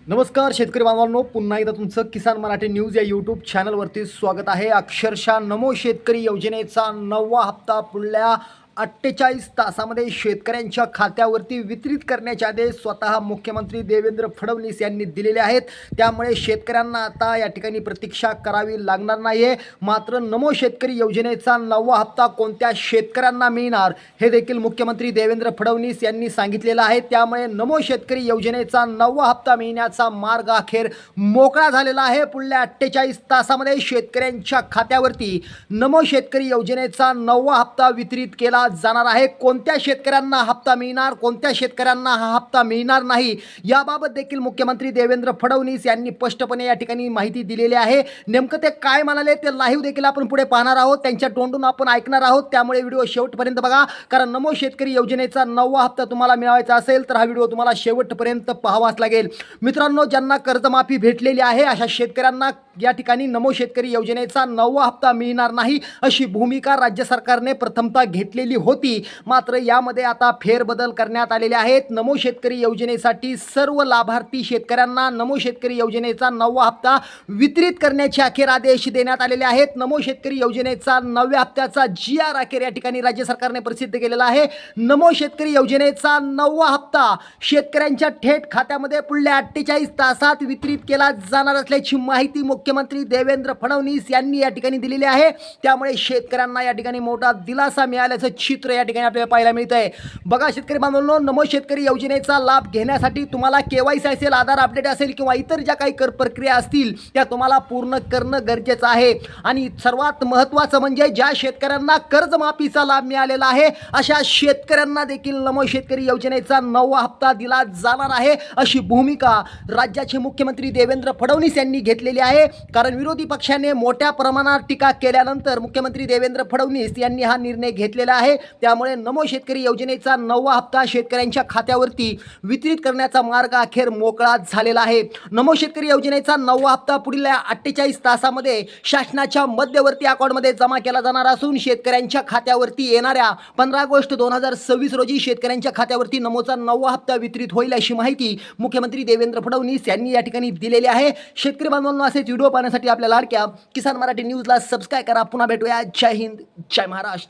नमस्कार शेतकरी बांधवांनो, पुन्हा एकदा तुमचं किसान मराठी न्यूज या यूट्यूब चॅनलवरती स्वागत आहे. अक्षरशः नमो शेतकरी योजनेचा 9वा हप्ता पुढल्या 48 तासामध्ये शेतकऱ्यांच्या खात्यावरती वितरित करण्याचे आदेश स्वतः मुख्यमंत्री देवेंद्र फडणवीस यांनी दिलेले आहेत. त्यामुळे शेतकऱ्यांना आता या ठिकाणी प्रतीक्षा करावी लागणार नाही आहे. मात्र नमो शेतकरी योजनेचा 9वा हप्ता कोणत्या शेतकऱ्यांना मिळणार हे देखील मुख्यमंत्री देवेंद्र फडणवीस यांनी सांगितलेलं आहे. त्यामुळे नमो शेतकरी योजनेचा 9वा हप्ता मिळण्याचा मार्ग अखेर मोकळा झालेला आहे. पुढल्या 48 तासामध्ये शेतकऱ्यांच्या खात्यावरती नमो शेतकरी योजनेचा 9वा हप्ता वितरित केला जाणार आहे. कोणत्या शेतकऱ्यांना हप्ता मिळणार, कोणत्या शेतकऱ्यांना हा हप्ता मिळणार नाही याबाबत देखील मुख्यमंत्री देवेंद्र फडणवीस यांनी स्पष्टपणे या ठिकाणी माहिती दिलेली आहे. नेमकं ते काय म्हणाले ते लाईव्ह देखील आपण पुढे पाहणार आहोत, त्यांच्या तोंडून आपण ऐकणार आहोत. त्यामुळे व्हिडिओ शेवटपर्यंत बघा, कारण नमो शेतकरी योजनेचा 9वा हप्ता तुम्हाला मिळवायचा असेल तर हा व्हिडिओ तुम्हाला शेवटपर्यंत पाहावाच लागेल. मित्रांनो, ज्यांना कर्जमाफी भेटलेली आहे अशा शेतकऱ्यांना या ठिकाणी नमो शेतकरी योजनेचा 9वा हप्ता मिळणार नाही अशी भूमिका राज्य सरकारने प्रथमतः घेतलेली होती. मात्र यामध्ये आता फेरबदल करण्यात आलेले आहेत. नमो शेतकरी योजनेसाठी सर्व लाभार्थी शेतकऱ्यांना नमो शेतकरी योजनेचा 9वा हप्ता वितरित करण्याचे अखेर आदेश देण्यात आलेले आहेत. नमो शेतकरी योजनेचा 9व्या हप्त्याचा GR अखेर या ठिकाणी राज्य सरकारने प्रसिद्ध केलेला आहे. नमो शेतकरी योजनेचा 9वा हप्ता शेतकऱ्यांच्या थेट खात्यामध्ये पुढल्या 48 तासात वितरित केला जाणार असल्याची माहिती मुख्यमंत्री देवेंद्र फडणवीस यांनी या ठिकाणी दिलेली आहे. त्यामुळे शेतकऱ्यांना या ठिकाणी मोठा दिलासा मिळाल्याचं चित्र या ठिकाणी आपल्याला पाहायला मिळत आहे. बघा शेतकरी बांधवांनो, नमो शेतकरी योजनेचा लाभ घेण्यासाठी तुम्हाला KYC असेल, आधार अपडेट असेल किंवा इतर ज्या काही कर प्रक्रिया असतील त्या तुम्हाला पूर्ण करणं गरजेचं आहे. आणि सर्वात महत्त्वाचं म्हणजे ज्या शेतकऱ्यांना कर्जमाफीचा लाभ मिळालेला आहे अशा शेतकऱ्यांना देखील नमो शेतकरी योजनेचा 9वा हप्ता दिला जाणार आहे अशी भूमिका राज्याचे मुख्यमंत्री देवेंद्र फडणवीस यांनी घेतलेली आहे. कारण विरोधी पक्षाने मोठ्या प्रमाणात टीका केल्यानंतर मुख्यमंत्री देवेंद्र फडणवीस यांनी हा निर्णय घेतलेला आहे. त्यामुळे नमो शेतकरी योजनेचा 9वा हप्ता शेतकऱ्यांच्या खात्यावरती वितरित करण्याचा मार्ग अखेर मोकळा झालेला आहे. नमो शेतकरी योजनेचा 9वा हप्ता पुढील 48 तासामध्ये शासनाच्या मध्यवर्ती अकाउंटमध्ये जमा केला जाणार असून शेतकऱ्यांच्या खात्यावरती येणाऱ्या 15 ऑगस्ट 2026 रोजी शेतकऱ्यांच्या खात्यावरती नमोचा 9वा हप्ता वितरित होईल अशी माहिती मुख्यमंत्री देवेंद्र फडणवीस यांनी या ठिकाणी दिलेली आहे. शेतकरी बांधवांनो, असेच व्हिडिओ पाहण्यासाठी आपल्या लाडक्या किसान मराठी न्यूजला सबस्क्राईब करा. पुन्हा भेटूया. जय हिंद, जय महाराष्ट्र.